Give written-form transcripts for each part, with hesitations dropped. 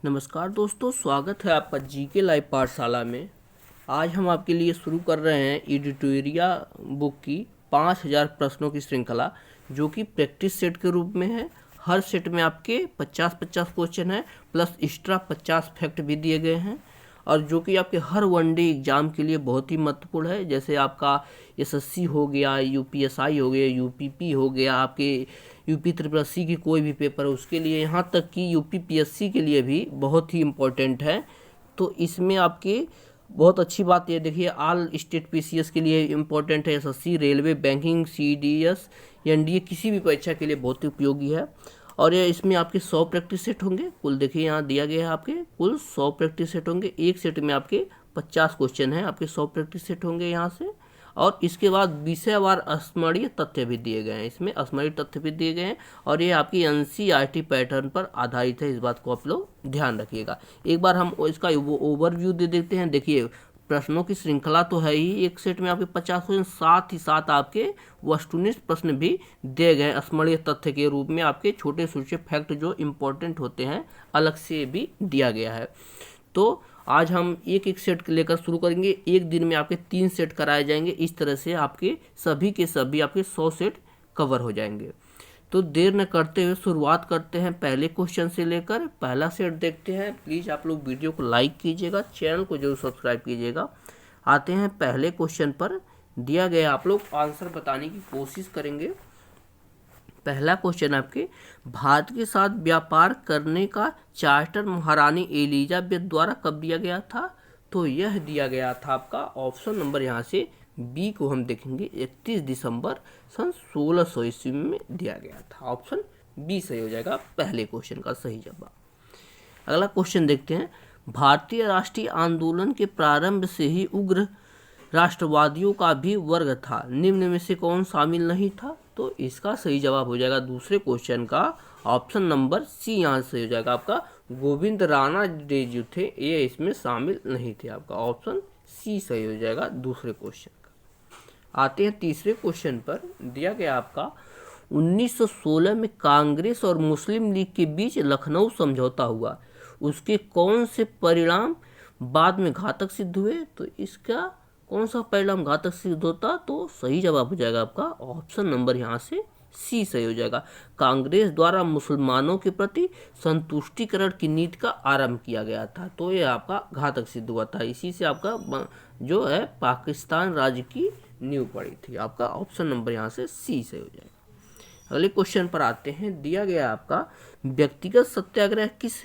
नमस्कार दोस्तों, स्वागत है आपका जीके लाइव पाठशाला में। आज हम आपके लिए शुरू कर रहे हैं एडिटोरिया बुक की 5000 प्रश्नों की श्रृंखला, जो कि प्रैक्टिस सेट के रूप में है। हर सेट में आपके 50-50 क्वेश्चन हैं, प्लस एक्स्ट्रा 50 फैक्ट भी दिए गए हैं, और जो कि आपके हर वनडे एग्जाम के लिए बहुत ही महत्वपूर्ण है। जैसे आपका एसएससी हो गया, यूपीएसआई हो गया, यूपीपी हो गया, आपके यूपी ट्रिपल एस सी की कोई भी पेपर है उसके लिए, यहाँ तक कि यूपी पीएससी के लिए भी बहुत ही इम्पोर्टेंट है। तो इसमें आपके बहुत अच्छी बात ये देखिए, ऑल स्टेट पीसीएस के लिए इम्पोर्टेंट है, SSC, railway, banking, CDS, NDA, किसी भी परीक्षा के लिए बहुत ही उपयोगी है। और ये इसमें आपके 100 प्रैक्टिस सेट होंगे। कुल देखिए यहाँ दिया गया है, आपके कुल 100 प्रैक्टिस सेट होंगे। एक सेट में आपके 50 क्वेश्चन हैं, आपके 100 प्रैक्टिस सेट होंगे यहाँ से। और इसके बाद विषयवार स्मरणीय तथ्य भी दिए गए हैं, इसमें स्मरणीय तथ्य भी दिए गए हैं, और ये आपकी एनसीईआरटी पैटर्न पर आधारित है। इस बात को आप लोग ध्यान रखिएगा। एक बार हम इसका ओवरव्यू दे देते हैं। देखिए, प्रश्नों की श्रृंखला तो है ही, एक सेट में आपके 50 क्वेश्चन, साथ ही साथ आपके वस्तुनिष्ठ प्रश्न भी दिए गए स्मरणीय तथ्य के रूप में। आपके छोटे छोटे फैक्ट जो इम्पोर्टेंट होते हैं अलग से भी दिया गया है। तो आज हम एक एक सेट लेकर शुरू करेंगे। एक दिन में आपके 3 सेट कराए जाएंगे। इस तरह से आपके सभी के सभी आपके 100 सेट कवर हो जाएंगे। तो देर न करते हुए शुरुआत करते हैं पहले क्वेश्चन से लेकर पहला सेट देखते हैं। प्लीज़ आप लोग वीडियो को लाइक कीजिएगा, चैनल को जरूर सब्सक्राइब कीजिएगा। आते हैं पहले क्वेश्चन पर। दिया गया, आप लोग आंसर बताने की कोशिश करेंगे। पहला क्वेश्चन आपके, भारत के साथ व्यापार करने का चार्टर महारानी एलिजाबेथ द्वारा कब दिया गया था? तो यह दिया गया था आपका ऑप्शन नंबर यहाँ से बी को हम देखेंगे 31 दिसंबर सन 1600 ईस्वी में दिया गया था। ऑप्शन बी सही हो जाएगा पहले क्वेश्चन का सही जवाब। अगला क्वेश्चन देखते हैं। भारतीय राष्ट्रीय आंदोलन के प्रारंभ से ही उग्र राष्ट्रवादियों का भी वर्ग था, निम्न में से कौन शामिल नहीं था? तो इसका सही जवाब हो जाएगा दूसरे क्वेश्चन का ऑप्शन नंबर सी यहाँ से हो जाएगा आपका गोविंद राणा डे जो थे ये इसमें शामिल नहीं थे। आपका ऑप्शन सी सही हो जाएगा दूसरे क्वेश्चन का। आते हैं तीसरे क्वेश्चन पर। दिया गया आपका 1916 में कांग्रेस और मुस्लिम लीग के बीच लखनऊ समझौता हुआ, उसके कौन से परिणाम बाद में घातक सिद्ध हुए? तो इसका कौन सा परिणाम घातक सिद्ध होता? तो सही जवाब हो जाएगा आपका ऑप्शन नंबर यहाँ से सी सही हो जाएगा। कांग्रेस द्वारा मुसलमानों के प्रति संतुष्टिकरण की नीति का आरंभ किया गया था, तो ये आपका घातक सिद्ध हुआ था। इसी से आपका जो है पाकिस्तान राज्य की नींव पड़ी थी। आपका ऑप्शन नंबर यहाँ से सी सही हो जाएगा। अगले क्वेश्चन पर आते हैं। दिया गया आपका व्यक्तिगत सत्याग्रह किस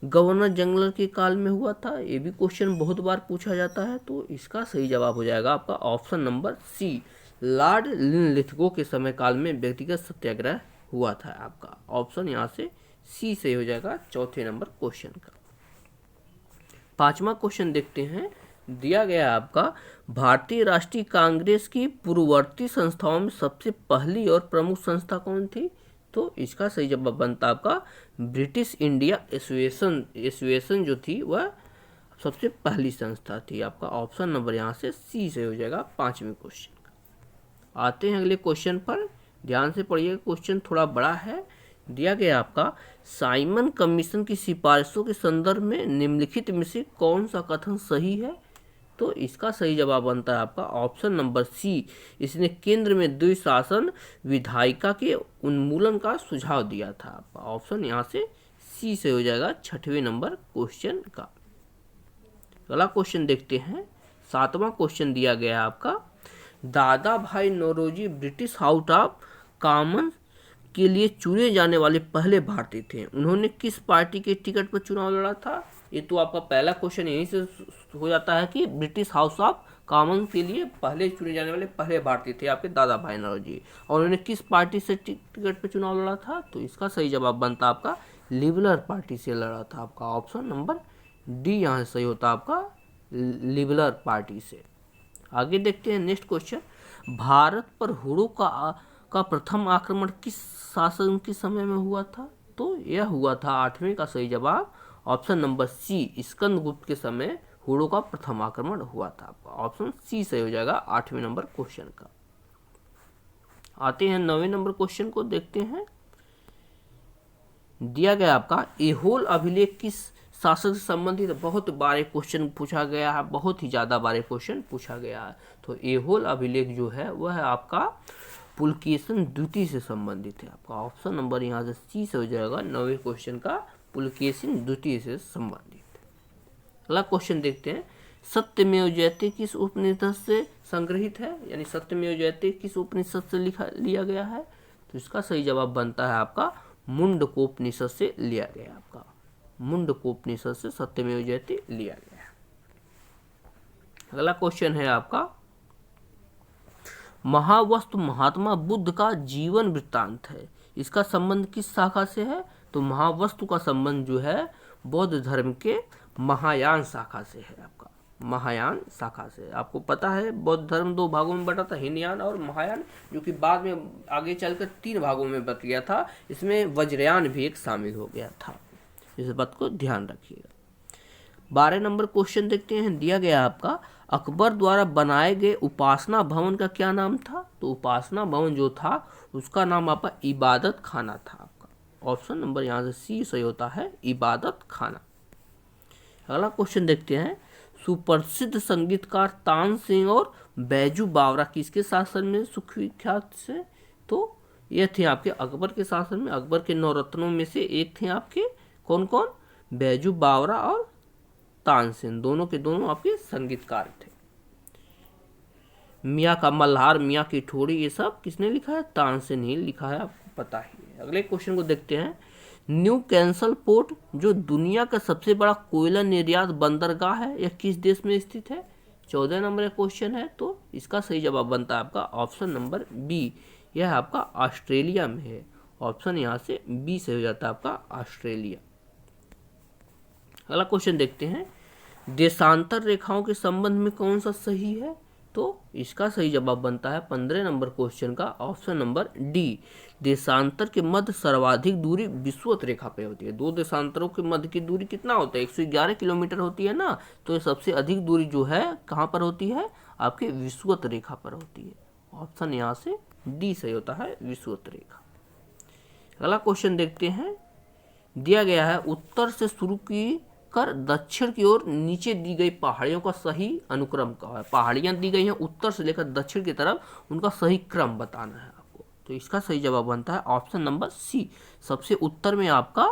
गवर्नर जनरल के काल में हुआ था? ये भी क्वेश्चन बहुत बार पूछा जाता है, तो इसका सही जवाब हो जाएगा आपका option number C, Lord Linlithgow के समय काल में व्यक्तिगत सत्याग्रह हुआ था। आपका ऑप्शन यहाँ से सी सही हो जाएगा चौथे नंबर क्वेश्चन का। पांचवा क्वेश्चन देखते हैं। दिया गया आपका भारतीय राष्ट्रीय कांग्रेस की पूर्ववर्ती संस्थाओं में सबसे पहली और प्रमुख संस्था कौन थी? तो इसका सही जवाब बनता आपका ब्रिटिश इंडिया एसोसिएशन जो थी वह सबसे पहली संस्था थी। आपका ऑप्शन नंबर यहाँ से सी से हो जाएगा पांचवें क्वेश्चन का। आते हैं अगले क्वेश्चन पर। ध्यान से पढ़िए, क्वेश्चन थोड़ा बड़ा है। दिया गया आपका साइमन कमीशन की सिफारिशों के संदर्भ में निम्नलिखित में से कौन सा कथन सही है? तो इसका सही जवाब बनता है आपका ऑप्शन नंबर सी, इसने केंद्र में द्विशासन विधायिका के उन्मूलन का सुझाव दिया था। आपका ऑप्शन यहाँ से सी से हो जाएगा छठवें नंबर क्वेश्चन का। अगला क्वेश्चन देखते हैं। सातवां क्वेश्चन दिया गया है आपका Dadabhai Naoroji British House of Commons के लिए चुने जाने वाले पहले भारतीय थे। उन्होंने किस पार्टी के टिकट पर चुनाव लड़ा था? ये तो आपका पहला क्वेश्चन यहीं से हो जाता है कि ब्रिटिश हाउस ऑफ कॉमन्स के लिए पहले चुने जाने वाले पहले भारतीय थे आपके दादा भाई नौरोजी। और उन्होंने किस पार्टी से टिकट पर चुनाव लड़ा था? तो इसका सही जवाब बनता आपका लिबरल पार्टी से लड़ा था। आपका ऑप्शन नंबर डी यहाँ से सही होता आपका लिबरल पार्टी से। आगे देखते हैं नेक्स्ट क्वेश्चन। भारत पर हुड़ों का प्रथम आक्रमण किस शासन के समय में हुआ था? तो यह हुआ था आठवें का सही जवाब ऑप्शन नंबर सी, स्कंदगुप्त के समय हुड़ों का प्रथम आक्रमण हुआ था। ऑप्शन सी सही हो जाएगा आठवें नंबर क्वेश्चन का। आते हैं 9वें नंबर क्वेश्चन को देखते हैं। दिया गया आपका एहोल अभिलेख किस शासक से संबंधित बहुत बारे क्वेश्चन पूछा गया है, बहुत ही ज़्यादा बारे क्वेश्चन पूछा गया है। तो ऐहोल अभिलेख जो है वह है आपका पुलकेशिन द्वितीय से संबंधित है। आपका ऑप्शन नंबर यहाँ से सी से हो जाएगा 9वें क्वेश्चन का, पुलकेशिन द्वितीय से संबंधित। अगला क्वेश्चन देखते हैं, सत्यमेव जयते किस उपनिषद से संग्रहित है, यानी सत्यमेव जयते किस उपनिषद से लिया गया है। तो इसका सही जवाब बनता है आपका मुंडकोपनिषद से लिया गया। आपका मुंडकोपनिषद से सत्यमेव जयते लिया गया। अगला क्वेश्चन है आपका, महावस्तु महात्मा बुद्ध का जीवन वृत्तांत है, इसका संबंध किस शाखा से है। तो महावस्तु का संबंध जो है बौद्ध धर्म के महायान शाखा से है। आपका महायान शाखा से। आपको पता है बौद्ध धर्म 2 भागों में बटा था, हीनयान और महायान, जो कि बाद में आगे चलकर 3 भागों में बट गया था। इसमें वज्रयान भी एक शामिल हो गया था, इस बात को ध्यान रखिएगा। 12 नंबर क्वेश्चन देखते हैं, दिया गया आपका अकबर द्वारा बनाए गए उपासना भवन का क्या नाम था। तो उपासना भवन जो था उसका नाम आपका इबादत खाना था। आपका ऑप्शन नंबर यहाँ से सी सही होता है, इबादत खाना। अगला क्वेश्चन देखते हैं, सुप्रसिद्ध संगीतकार तानसेन और बैजू बावरा किसके शासन में सुविख्यात से। तो ये थे आपके अकबर के शासन में, अकबर के 9 रत्नों में से एक थे आपके कौन कौन, बैजू बावरा और तानसेन, दोनों के दोनों आपके संगीतकार थे। मियाँ का मल्हार, मियाँ की ठोड़ी, ये सब किसने लिखा है, तानसेन ही लिखा है, आपको पता ही है। अगले क्वेश्चन को देखते हैं, न्यू कैंसल पोर्ट जो दुनिया का सबसे बड़ा कोयला निर्यात बंदरगाह है, यह किस देश में स्थित है। 14 नंबर का क्वेश्चन है। तो इसका सही जवाब बनता है आपका ऑप्शन नंबर बी, यह आपका ऑस्ट्रेलिया में है। ऑप्शन यहाँ से बी से हो जाता है आपका ऑस्ट्रेलिया। अगला क्वेश्चन देखते हैं, देशांतर रेखाओं के संबंध में कौन सा सही है। तो इसका सही जवाब बनता है 15 नंबर क्वेश्चन का ऑप्शन नंबर डी, देशांतर के मध्य सर्वाधिक दूरी विषुवत रेखा पे होती है। 2 देशांतरों के मध्य की दूरी कितना होता है, 111 किलोमीटर होती है ना। तो सबसे अधिक दूरी जो है कहाँ पर होती है, आपके विषुवत रेखा पर होती है। ऑप्शन यहाँ से डी सही होता है, विषुवत रेखा। अगला क्वेश्चन देखते हैं, दिया गया है उत्तर से शुरू की कर दक्षिण की ओर नीचे दी गई पहाड़ियों का सही अनुक्रम का है। पहाड़ियां दी गई हैं उत्तर से लेकर दक्षिण की तरफ, उनका सही क्रम बताना है आपको। तो इसका सही जवाब बनता है ऑप्शन नंबर सी, सबसे उत्तर में आपका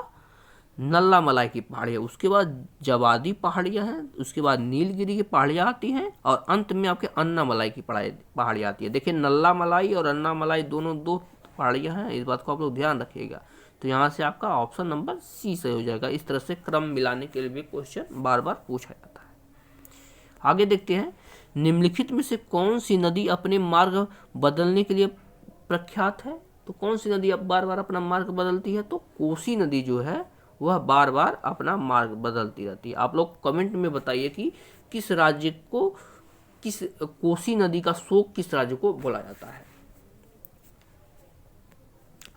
नल्ला मलाई की पहाड़ियाँ, उसके बाद जवादी पहाड़ियाँ हैं, उसके बाद नीलगिरी की पहाड़ियाँ आती हैं, और अंत में आपके अन्ना मलाई की पहाड़ियाँ आती है। देखिए नल्ला मलाई और अन्ना मलाई दोनों 2 पहाड़ियाँ हैं, इस बात को आप लोग ध्यान रखिएगा। तो यहाँ से आपका ऑप्शन नंबर सी से हो जाएगा। इस तरह से क्रम मिलाने के लिए भी क्वेश्चन बार बार पूछा जाता है। आगे देखते हैं, निम्नलिखित में से कौन सी नदी अपने मार्ग बदलने के लिए प्रख्यात है। तो कौन सी नदी अब बार बार अपना मार्ग बदलती है। तो कोसी नदी जो है वह बार बार अपना मार्ग बदलती रहती है। आप लोग कमेंट में बताइए कि किस राज्य को, किस कोसी नदी का शोक किस राज्य को बोला जाता है।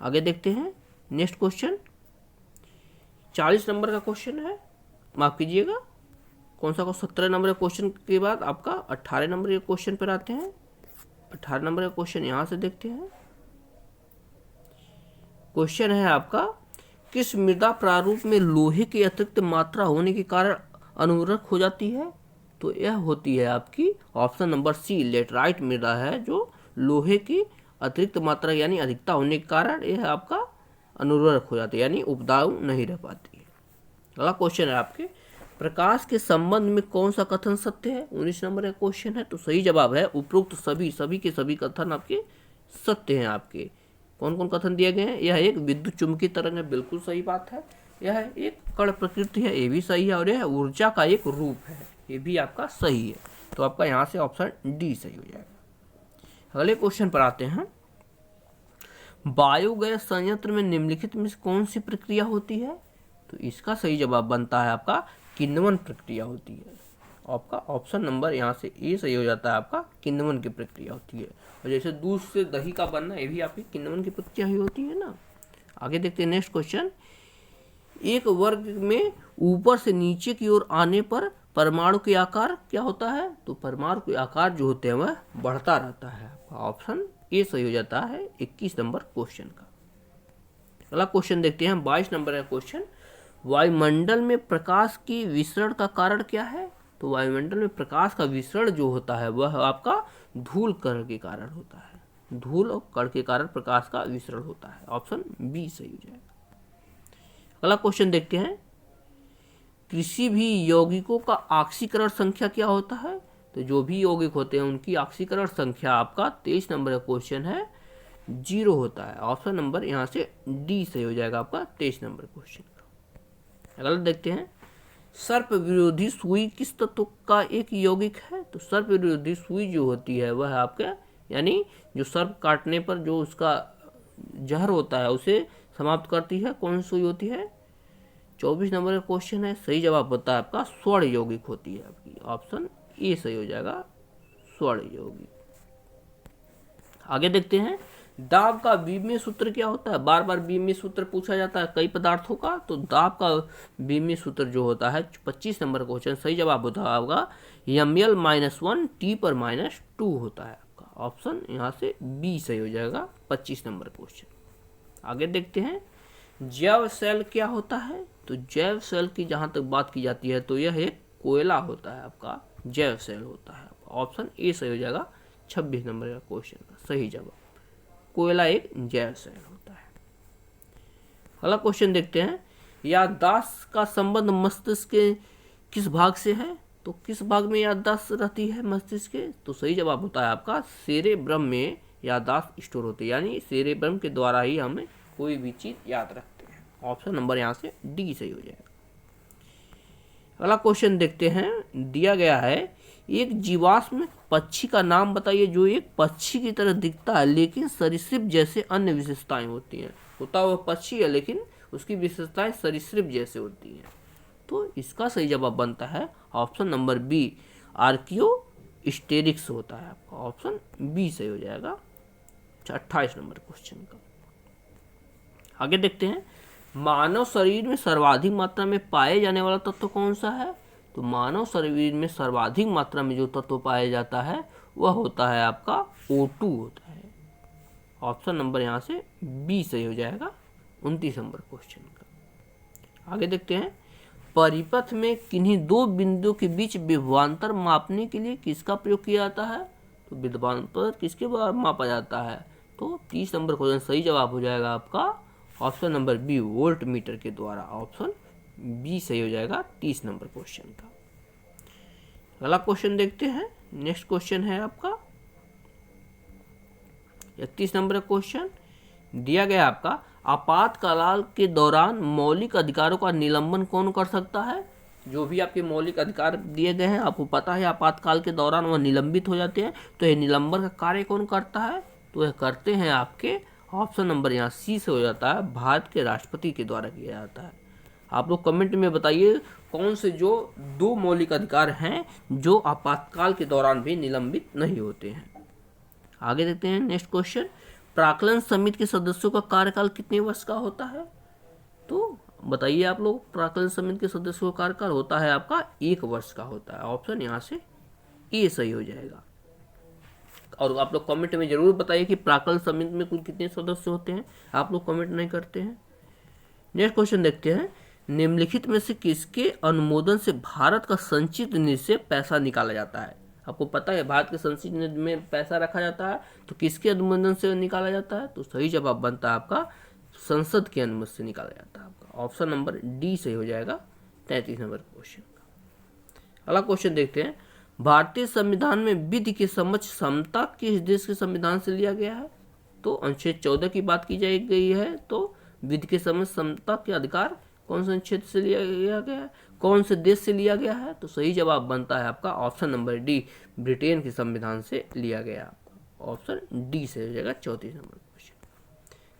आगे देखते हैं नेक्स्ट क्वेश्चन, 40 नंबर का क्वेश्चन है, माफ कीजिएगा कौन सा को 17 नंबर के क्वेश्चन के बाद आपका 18 नंबर के क्वेश्चन पर आते हैं। 18 नंबर का क्वेश्चन यहां से देखते हैं। क्वेश्चन है आपका, किस मृदा प्रारूप में लोहे की अतिरिक्त मात्रा होने के कारण अनुरक्त हो जाती है। तो यह होती है आपकी ऑप्शन नंबर सी, लेटराइट मृदा है, जो लोहे की अतिरिक्त मात्रा यानी अधिकता होने के कारण यह आपका अनुर्वरक हो जाती है, यानी उपजाऊ नहीं रह पाती है। अगला क्वेश्चन है आपके, प्रकाश के संबंध में कौन सा कथन सत्य है। 19 नंबर का क्वेश्चन है। तो सही जवाब है उपरोक्त सभी के सभी कथन आपके सत्य हैं। आपके कौन कौन कथन दिए गए हैं, यह एक विद्युत चुंबकीय तरंग है, बिल्कुल सही बात है। यह एक कण प्रकृति है, ये भी सही है। और यह ऊर्जा का एक रूप है, ये भी आपका सही है। तो आपका यहाँ से ऑप्शन डी सही हो जाएगा। अगले क्वेश्चन पर आते हैं, बायोगैस संयंत्र में निम्नलिखित में से कौन सी प्रक्रिया होती है। तो इसका सही जवाब बनता है आपका किण्वन प्रक्रिया होती है। आपका ऑप्शन नंबर यहाँ से ए सही हो जाता है, आपका किण्वन की प्रक्रिया होती है। और जैसे दूध से दही का बनना, ये भी आपकी किण्वन की प्रक्रिया ही होती है ना। आगे देखते हैं नेक्स्ट क्वेश्चन, एक वर्ग में ऊपर से नीचे की ओर आने पर परमाणु के आकार क्या होता है। तो परमाणु के आकार जो होते हैं वह बढ़ता रहता है। ऑप्शन ए सही हो जाता है 21 नंबर क्वेश्चन का। अगला क्वेश्चन देखते हैं 22 नंबर का क्वेश्चन, वायुमंडल में प्रकाश की विसरण का कारण क्या है? तो वायुमंडल में प्रकाश का विसरण जो होता है वह आपका धूल कण के कारण होता है। धूल और कण के कारण प्रकाश का विसरण होता है। ऑप्शन बी सही हो जाएगा। अगला क्वेश्चन देखते हैं, किसी भी यौगिकों का ऑक्सीकरण संख्या क्या होता है? तो जो भी यौगिक होते हैं उनकी ऑक्सीकरण संख्या आपका 23 नंबर का क्वेश्चन है 0 होता है। ऑप्शन नंबर यहाँ से डी सही हो जाएगा आपका 23 नंबर क्वेश्चन का। अगला देखते हैं, सर्प विरोधी सुई किस तत्व का एक यौगिक है? तो सर्प विरोधी सुई जो होती है वह आपका यानी जो सर्प काटने पर जो उसका जहर होता है उसे समाप्त करती है, कौन सी सुई होती है? 24 नंबर का क्वेश्चन है। सही जवाब होता है आपका स्वर्ण यौगिक होती है आपकी। ऑप्शन ए सही हो जाएगा, स्वर्ण यौगिक। आगे देखते हैं, दाब का बीमीय सूत्र क्या होता है? बार बार बीमीय सूत्र पूछा जाता है कई पदार्थों का। तो दाब का बीमीय सूत्र जो होता है 25 नंबर क्वेश्चन, सही जवाब होता है आपका ml-1 T/-2 होता है आपका। ऑप्शन यहाँ से बी सही हो जाएगा 25 नंबर क्वेश्चन। आगे देखते हैं, जैव सेल क्या होता है? तो जैव सेल की जहाँ तक बात की जाती है तो यह एक कोयला होता है आपका, जैव सेल होता है। ऑप्शन ए सही हो जाएगा 26 नंबर का क्वेश्चन का सही जवाब, कोयला एक जैव सेल होता है। अगला क्वेश्चन देखते हैं, याददाश्त का संबंध मस्तिष्क के किस भाग से है? तो किस भाग में याददाश्त रहती है मस्तिष्क के? तो सही जवाब होता है आपका सेरेब्रम में याददाश्त स्टोर होती है, यानी सेरेब्रम के द्वारा ही हमें कोई भी चीज याद रखते हैं। ऑप्शन नंबर यहाँ से डी सही हो जाएगा। अगला क्वेश्चन देखते हैं, दिया गया है, एक जीवाश्म पक्षी का नाम बताइए जो एक पक्षी की तरह दिखता है लेकिन सरीसृप जैसे अन्य विशेषताएं होती हैं। होता वह पक्षी है लेकिन उसकी विशेषताएं सरीसृप जैसे होती हैं। तो इसका सही जवाब बनता है ऑप्शन नंबर बी, आर्कियोस्टेरिक्स होता है आपका। ऑप्शन बी सही हो जाएगा 28 नंबर क्वेश्चन का। आगे देखते हैं, मानव शरीर में सर्वाधिक मात्रा में पाए जाने वाला तत्व कौन सा है? तो मानव शरीर में सर्वाधिक मात्रा में जो तत्व पाया जाता है वह होता है आपका O2 होता है। ऑप्शन नंबर यहाँ से बी सही हो जाएगा 29 नंबर क्वेश्चन का। आगे देखते हैं, परिपथ में किन्हीं दो बिंदुओं के बीच विभवांतर मापने के लिए किसका प्रयोग किया जाता है? तो विभवांतर किसके द्वारा मापा जाता है? तो 30 नंबर क्वेश्चन सही जवाब हो जाएगा आपका option number B, voltmeter के द्वारा। ऑप्शन बी सही हो जाएगा 30 नंबर क्वेश्चन का। अगला क्वेश्चन देखते हैं, नेक्स्ट क्वेश्चन है आपका 31 नंबर क्वेश्चन। दिया गया आपका, आपातकाल के दौरान मौलिक अधिकारों का निलंबन कौन कर सकता है? जो भी आपके मौलिक अधिकार दिए गए हैं आपको पता है आपातकाल के दौरान वह निलंबित हो जाते हैं। तो यह निलंबन का कार्य कौन करता है? तो यह करते हैं आपके ऑप्शन नंबर यहाँ सी से हो जाता है, भारत के राष्ट्रपति के द्वारा किया जाता है। आप लोग कमेंट में बताइए कौन से जो दो मौलिक अधिकार हैं जो आपातकाल के दौरान भी निलंबित नहीं होते हैं। आगे देखते हैं नेक्स्ट क्वेश्चन, प्राक्कलन समिति के सदस्यों का कार्यकाल कितने वर्ष का होता है? तो बताइए आप लोग, प्राक्कलन समिति के सदस्यों का कार्यकाल होता है आपका 1 वर्ष का होता है। ऑप्शन यहाँ से ए सही हो जाएगा। और आप लोग कमेंट में जरूर बताइए कि प्राक्कलन समिति में कुल कितने सदस्य होते हैं। आप लोग कमेंट नहीं करते हैं। नेक्स्ट क्वेश्चन देखते हैं, निम्नलिखित में से किसके अनुमोदन से भारत का संचित निधि से पैसा निकाला जाता है? आपको पता है भारत के संचित निधि में पैसा रखा जाता है, तो किसके अनुमोदन से निकाला जाता है? तो सही जवाब बनता है आपका संसद के अनुमति से निकाला जाता है आपका। ऑप्शन नंबर डी सही हो जाएगा 33 नंबर क्वेश्चन का। अगला क्वेश्चन देखते हैं, भारतीय संविधान में विधि के समक्ष समता किस देश के संविधान से लिया गया है? तो अनुच्छेद 14 की बात की जाए गई है। तो विधि के समक्ष समता के अधिकार कौन से अनुच्छेद से लिया गया है, कौन से देश से लिया गया है? तो सही जवाब बनता है आपका ऑप्शन नंबर डी, ब्रिटेन के संविधान से लिया गया। आपका ऑप्शन डी से हो जाएगा 34 नंबर क्वेश्चन।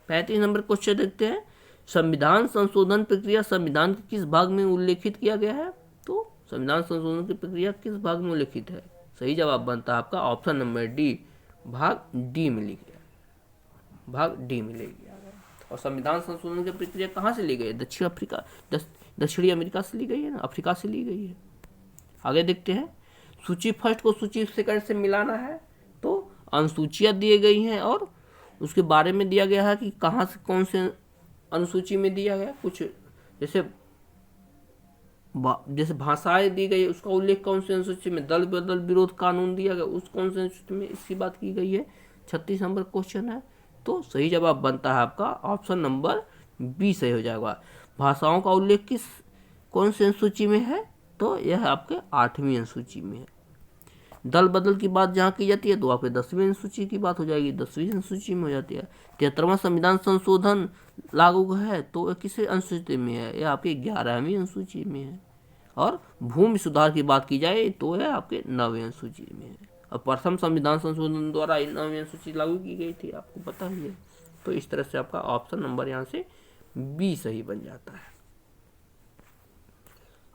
35 नंबर क्वेश्चन देखते हैं, संविधान संशोधन प्रक्रिया संविधान के किस भाग में उल्लेखित किया गया है? तो संविधान संशोधन की प्रक्रिया किस भाग में उल्लेखित है? सही जवाब बनता है आपका ऑप्शन नंबर डी, भाग डी में लिखा गया, भाग डी में ले गया। और संविधान संशोधन की प्रक्रिया कहाँ से ली गई है? दक्षिणी अमेरिका से ली गई है ना, अफ्रीका से ली गई है। आगे देखते हैं, सूची फर्स्ट को सूची सेकंड से मिलाना है। तो अनुसूचियाँ दी गई हैं और उसके बारे में दिया गया है कि कहाँ से कौन से अनुसूची में दिया गया। कुछ जैसे जैसे भाषाएं दी गई उसका उल्लेख कौन से अनुसूची में, दल बदल विरोध कानून दिया गया उस कौन से अनुसूची में, इसकी बात की गई है। 36 नंबर क्वेश्चन है। तो सही जवाब बनता है आपका ऑप्शन नंबर बी सही हो जाएगा। भाषाओं का उल्लेख किस कौन से अनुसूची में है, तो यह आपके 8वीं अनुसूची में है। दल बदल की बात जहाँ की जाती है तो आपके 10वीं अनुसूची की बात हो जाएगी, 10वीं अनुसूची में हो जाती है। 73वां संविधान संशोधन लागू है तो किस अनुसूची में है, यह आपके 11वीं अनुसूची में है। और भूमि सुधार की बात की जाए तो यह आपके 9वीं अनुसूची में है। और प्रथम संविधान संशोधन द्वारा 9वीं अनुसूची लागू की गई थी, आपको पता ही है। तो इस तरह से आपका ऑप्शन नंबर यहाँ से बी सही बन जाता है।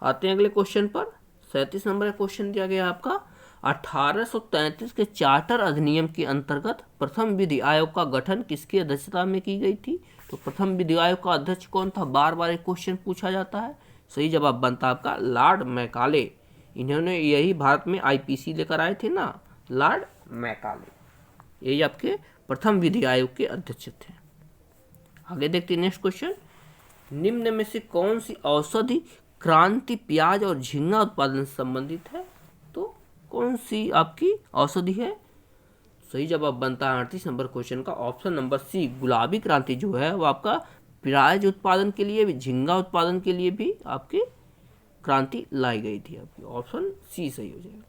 आते हैं अगले क्वेश्चन पर। 37 नंबर का क्वेश्चन दिया गया आपका 1833 के चार्टर अधिनियम के अंतर्गत प्रथम विधि आयोग का गठन किसकी अध्यक्षता में की गई थी। तो प्रथम विधि आयोग का अध्यक्ष कौन था, बार बार एक क्वेश्चन पूछा जाता है। सही जवाब बनता है आपका लॉर्ड मैकाले। इन्होंने यही भारत में आईपीसी लेकर आए थे ना, लॉर्ड मैकाले, यही आपके प्रथम विधि आयोग के अध्यक्ष थे। आगे देखते हैं नेक्स्ट क्वेश्चन। निम्न में से कौन सी औषधि क्रांति प्याज और झींगा उत्पादन से संबंधित है। तो कौन सी आपकी औषधि है, सही जवाब बनता है 38 नंबर क्वेश्चन का ऑप्शन नंबर सी। गुलाबी क्रांति जो है वो आपका प्याज उत्पादन के लिए भी, झींगा उत्पादन के लिए भी आपकी क्रांति लाई गई थी। आपकी ऑप्शन सी सही हो जाएगा।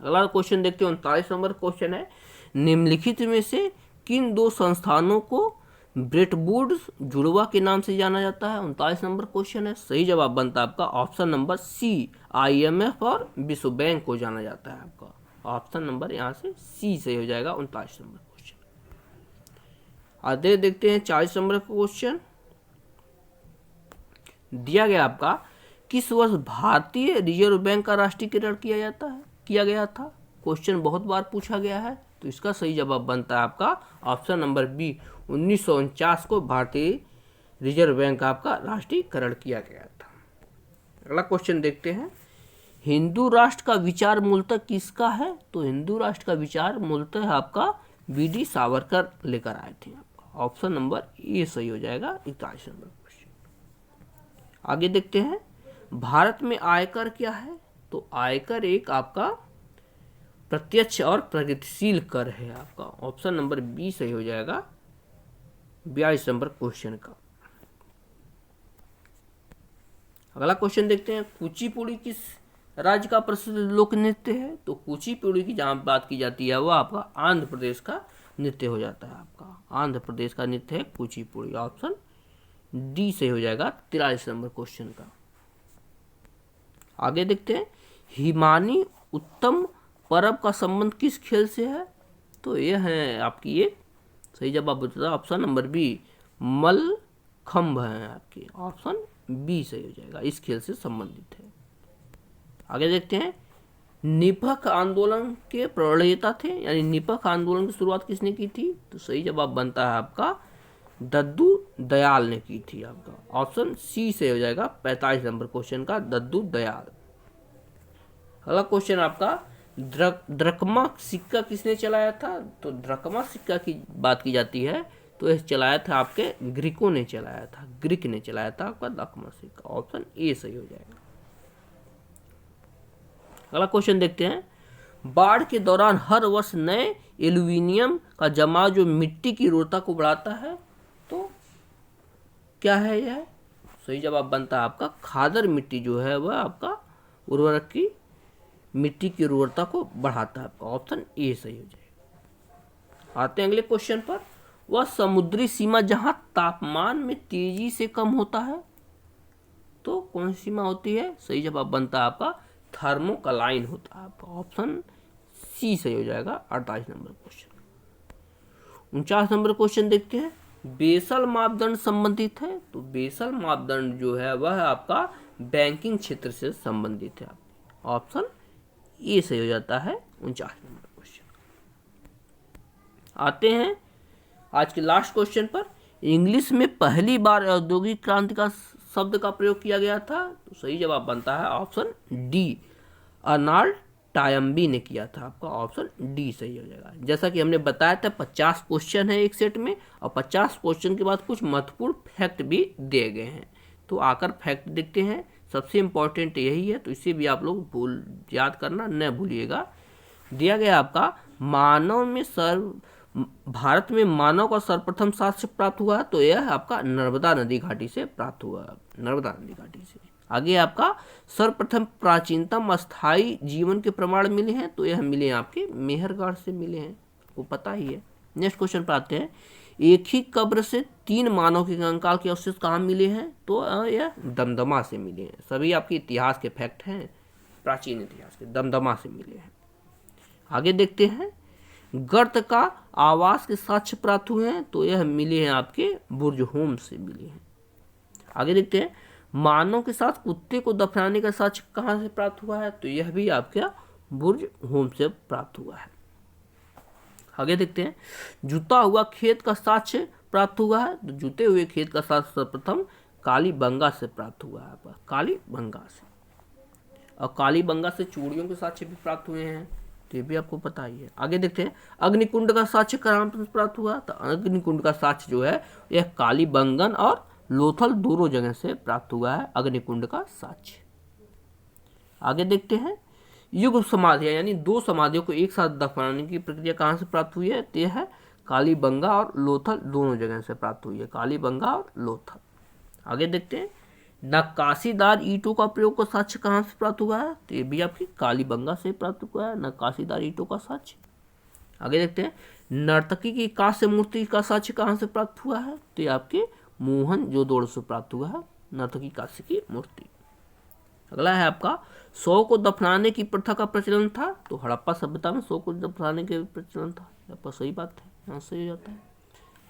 अगला क्वेश्चन देखते हैं 39 नंबर क्वेश्चन है। निम्नलिखित में से किन दो संस्थानों को ब्रेट वुड्स जुड़वा के नाम से जाना जाता है। 39 नंबर क्वेश्चन है। सही जवाब बनता है आपका ऑप्शन नंबर सी। IMF और विश्व बैंक को जाना जाता है। आपका ऑप्शन नंबर यहाँ से सी सही हो जाएगा 39 नंबर क्वेश्चन। आगे देखते हैं 40 नंबर का क्वेश्चन दिया गया आपका किस वर्ष भारतीय रिजर्व बैंक का राष्ट्रीयकरण किया गया था। क्वेश्चन बहुत बार पूछा गया है, तो इसका सही जवाब बनता है आपका ऑप्शन नंबर बी। 1949 को भारतीय रिजर्व बैंक का आपका राष्ट्रीयकरण किया गया था। अगला क्वेश्चन देखते हैं। हिंदू राष्ट्र का विचार मूलतः किसका है। तो हिंदू राष्ट्र का विचार मूलतः आपका BD सावरकर लेकर आए थे। ऑप्शन नंबर ए सही हो जाएगा 41 नंबर क्वेश्चन। आगे देखते हैं भारत में आयकर क्या है। तो आयकर एक आपका प्रत्यक्ष और प्रगतिशील कर है। आपका ऑप्शन नंबर बी सही हो जाएगा 42 नंबर क्वेश्चन का। अगला क्वेश्चन देखते हैं। कुचिपुड़ी किस राज्य का प्रसिद्ध लोक नृत्य है। तो कुचिपुड़ी की जहां बात की जाती है वह आपका आंध्र प्रदेश का नृत्य हो जाता है। आपका आंध्र प्रदेश का नृत्य है कुचिपुड़ी। ऑप्शन डी सही हो जाएगा 43 नंबर क्वेश्चन का। आगे देखते हैं। हिमानी उत्तम पर्व का संबंध किस खेल से है। तो यह है आपकी ये सही जवाब बता है ऑप्शन नंबर बी। मल्लखंभ है आपकी। ऑप्शन बी सही हो जाएगा, इस खेल से संबंधित है। आगे देखते हैं। निपख आंदोलन के प्रणेता थे, यानी निपख आंदोलन की शुरुआत किसने की थी। तो सही जवाब बनता है आपका दद्दू दयाल ने की थी। आपका ऑप्शन सी से हो जाएगा 45 नंबर क्वेश्चन का, दद्दू दयाल। अगला क्वेश्चन आपका द्रकमा सिक्का किसने चलाया था। तो द्रकमा सिक्का की बात की जाती है तो यह चलाया था आपके ग्रीकों ने चलाया था, ग्रीक ने चलाया था आपका द्रकमा सिक्का। ऑप्शन ए सही हो जाएगा। अगला क्वेश्चन देखते हैं। बाढ़ के दौरान हर वर्ष नए एल्यूमिनियम का जमाव जो मिट्टी की उर्वरता को बढ़ाता है, तो क्या है यह। सही जवाब बनता है आपका खादर मिट्टी जो है वह आपका उर्वरक की मिट्टी की उर्वरता को बढ़ाता है। आपका ऑप्शन ए सही हो जाएगा। आते हैं अगले क्वेश्चन पर। वह समुद्री सीमा जहां तापमान में तेजी से कम होता है, तो कौन सी सीमा होती है। सही जवाब बनता है आपका थर्मोकलाइन होता है। आपका ऑप्शन सी सही हो जाएगा 28 नंबर क्वेश्चन। 49 नंबर क्वेश्चन देखते हैं। बेसल मापदंड संबंधित है। तो बेसल मापदंड जो है वह आपका बैंकिंग क्षेत्र से संबंधित है। ऑप्शन ए सही हो जाता है 49 नंबर क्वेश्चन। आते हैं आज के लास्ट क्वेश्चन पर। इंग्लिश में पहली बार औद्योगिक क्रांति का शब्द का प्रयोग किया गया था। तो सही जवाब बनता है ऑप्शन डी। अर्नाल्ड टायम्बी ने किया था। आपका ऑप्शन डी सही हो जाएगा। जैसा कि हमने बताया था 50 क्वेश्चन है एक सेट में, और 50 क्वेश्चन के बाद कुछ महत्वपूर्ण फैक्ट भी दिए गए हैं। तो आकर फैक्ट देखते हैं। सबसे इम्पोर्टेंट यही है, तो इसे भी आप लोग याद करना न भूलिएगा। दिया गया आपका भारत में मानव का सर्वप्रथम साक्ष्य प्राप्त हुआ, तो यह आपका नर्मदा नदी घाटी से प्राप्त हुआ, नर्मदा नदी घाटी से। आगे आपका सर्वप्रथम प्राचीनतम अस्थायी जीवन के प्रमाण मिले हैं, तो यह मिले आपके मेहरगढ़ से मिले हैं, आपको पता ही है। नेक्स्ट क्वेश्चन पर आते हैं। एक ही कब्र से 3 मानव के कंकाल के अवशेष कहाँ मिले हैं, तो यह दमदमा से मिले हैं। सभी आपके इतिहास के फैक्ट हैं, प्राचीन इतिहास के, दमदमा से मिले हैं। आगे देखते हैं। गर्त का आवास के साक्ष्य प्राप्त हुए हैं, तो यह मिले हैं आपके बुर्ज होम से मिले हैं। आगे देखते हैं। मानव के साथ कुत्ते को दफनाने का साक्ष्य कहाँ से प्राप्त हुआ है, तो यह भी आपका बुर्ज होम से प्राप्त हुआ है। आगे देखते हैं। जुता हुआ खेत का साक्ष्य प्राप्त हुआ है, तो जुते हुए खेत का साक्ष्य सर्वप्रथम कालीबंगा से प्राप्त हुआ है, कालीबंगा से। और कालीबंगा से चूड़ियों के साक्ष्य भी प्राप्त हुए हैं, तो ये भी आपको पता ही है। आगे देखते हैं। अग्निकुंड का साक्ष्य कहाँ से प्राप्त हुआ, तो अग्निकुंड का साक्ष्य जो है यह कालीबंगन और लोथल दोनों जगह से प्राप्त हुआ है, अग्निकुंड का साक्ष्य। आगे देखते हैं। युग समाधियां यानी 2 समाधियों को एक साथ दफनाने की प्रक्रिया कहाँ से प्राप्त हुई है, तो यह है कालीबंगा और लोथल दोनों जगह से प्राप्त हुई है, कालीबंगा और लोथल। आगे देखते हैं। नक्काशीदार ईंटों का प्रयोग का साक्ष्य कहाँ से प्राप्त हुआ है, तो ये भी आपकी कालीबंगा से प्राप्त हुआ है, नक्काशीदार ईंटों का साक्ष्य। आगे देखते हैं। नर्तकी की कांस्य मूर्ति का साक्ष्य कहाँ से प्राप्त हुआ है, तो ये आपके मोहनजोदड़ो से प्राप्त हुआ है, नर्तकी कांस्य की मूर्ति। अगला है आपका। 100 को दफनाने की प्रथा का प्रचलन था, तो हड़प्पा सभ्यता में 100 को दफनाने के प्रचलन था, आपका सही बात है, यहाँ से हो जाता है।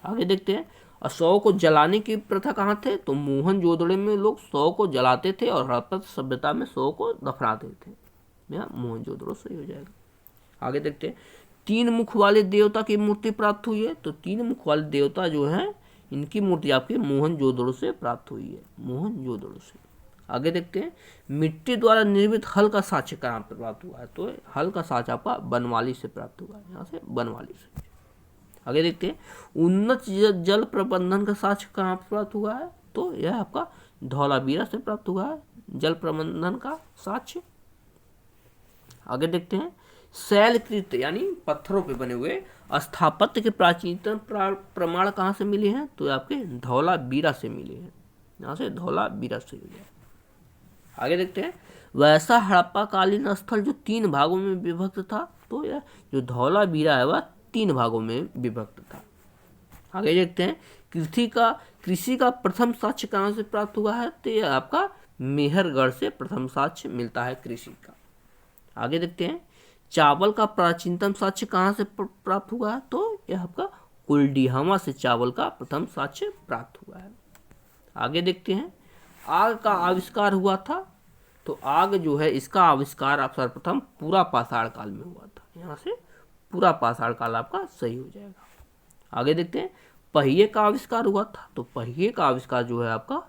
आगे देखते हैं। 100 को जलाने की प्रथा कहाँ थे, तो मोहनजोदड़ो में लोग 100 को जलाते थे और हड़प्पा सभ्यता में 100 को दफनाते थे, यहाँ मोहनजोदड़ो सही हो जाएगा। आगे देखते हैं। 3 मुख वाले देवता की मूर्ति प्राप्त हुई है, तो 3 मुख वाले देवता जो हैं इनकी मूर्ति आपके मोहनजोदड़ो से प्राप्त हुई है, मोहनजोदड़ो से। आगे देखते हैं। मिट्टी द्वारा निर्मित हल का साक्ष्य कहाँ पर प्राप्त हुआ है, तो हल का साक्ष्य आपका बनवाली से प्राप्त हुआ है, यहाँ से बनवाली से। आगे देखते हैं। उन्नत जल प्रबंधन का साक्ष्य कहाँ पर प्राप्त हुआ है, तो यह आपका धौलावीरा से प्राप्त हुआ है, जल प्रबंधन का साक्ष्य। आगे देखते हैं। शैलकृत यानी पत्थरों पे बने हुए स्थापत्य के प्राचीनतम प्रमाण कहाँ से मिले हैं, तो आपके धौलावीरा से मिले हैं, यहाँ से धौलावीरा से मिले हैं। आगे देखते हैं। वैसा हड़प्पा कालीन स्थल जो 3 भागों में विभक्त था, तो यह जो धौलावीरा है वह 3 भागों में विभक्त था। आगे देखते हैं। कृषि का प्रथम साक्ष्य कहाँ से प्राप्त हुआ है, तो यह आपका मेहरगढ़ से प्रथम साक्ष्य मिलता है कृषि का। आगे देखते हैं। चावल का प्राचीनतम साक्ष्य कहाँ से प्राप्त हुआ है, तो यह आपका कुलडीहमा से चावल का प्रथम साक्ष्य प्राप्त हुआ है। आगे देखते हैं। आग का आविष्कार हुआ था, तो आग जो है इसका आविष्कार आप सर्वप्रथम पूरा पाषाण काल में हुआ था, यहाँ से पूरा पाषाण काल आपका सही हो जाएगा। आगे देखते हैं। पहिए का आविष्कार हुआ था, तो पहिए का आविष्कार जो है आपका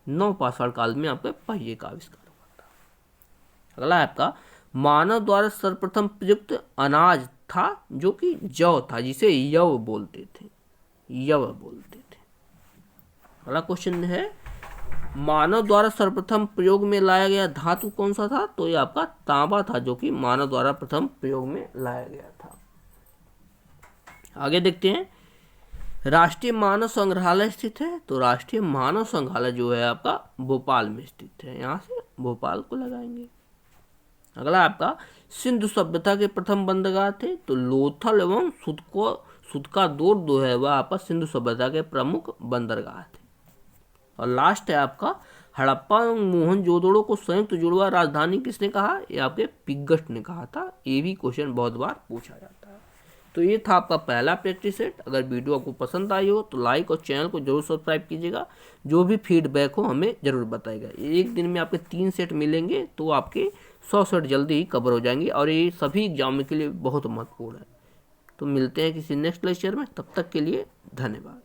नवपाषाण काल में आपके पहिए का आविष्कार हुआ था। अगला है आपका। मानव द्वारा सर्वप्रथम प्रयुक्त अनाज था जो कि जौ था, जिसे यव बोलते थे, यव बोलते थे। अगला क्वेश्चन है। मानव द्वारा सर्वप्रथम प्रयोग में लाया गया धातु कौन सा था, तो ये आपका तांबा था, जो कि मानव द्वारा प्रथम प्रयोग में लाया गया था। आगे देखते हैं। राष्ट्रीय मानव संग्रहालय स्थित है, तो राष्ट्रीय मानव संग्रहालय जो है आपका भोपाल में स्थित है, यहाँ से भोपाल को लगाएंगे। अगला आपका। सिंधु सभ्यता के प्रथम बंदरगाह थे, तो लोथल एवं सुतकादोर जो है वह आपका सिंधु सभ्यता के प्रमुख बंदरगाह थे। और लास्ट है आपका। हड़प्पा एवं मोहनजोदड़ो को संयुक्त जुड़वा राजधानी किसने कहा, ये आपके पिग्गस्ट ने कहा था, ये भी क्वेश्चन बहुत बार पूछा जाता है। तो ये था आपका पहला प्रैक्टिस सेट। अगर वीडियो आपको पसंद आई हो तो लाइक और चैनल को जरूर सब्सक्राइब कीजिएगा। जो भी फीडबैक हो हमें ज़रूर बताइएगा। एक दिन में आपके 3 सेट मिलेंगे, तो आपके 100 सेट जल्दी ही कवर हो जाएंगे, और ये सभी एग्जाम के लिए बहुत महत्वपूर्ण है। तो मिलते हैं किसी नेक्स्ट लेक्चर में, तब तक के लिए धन्यवाद।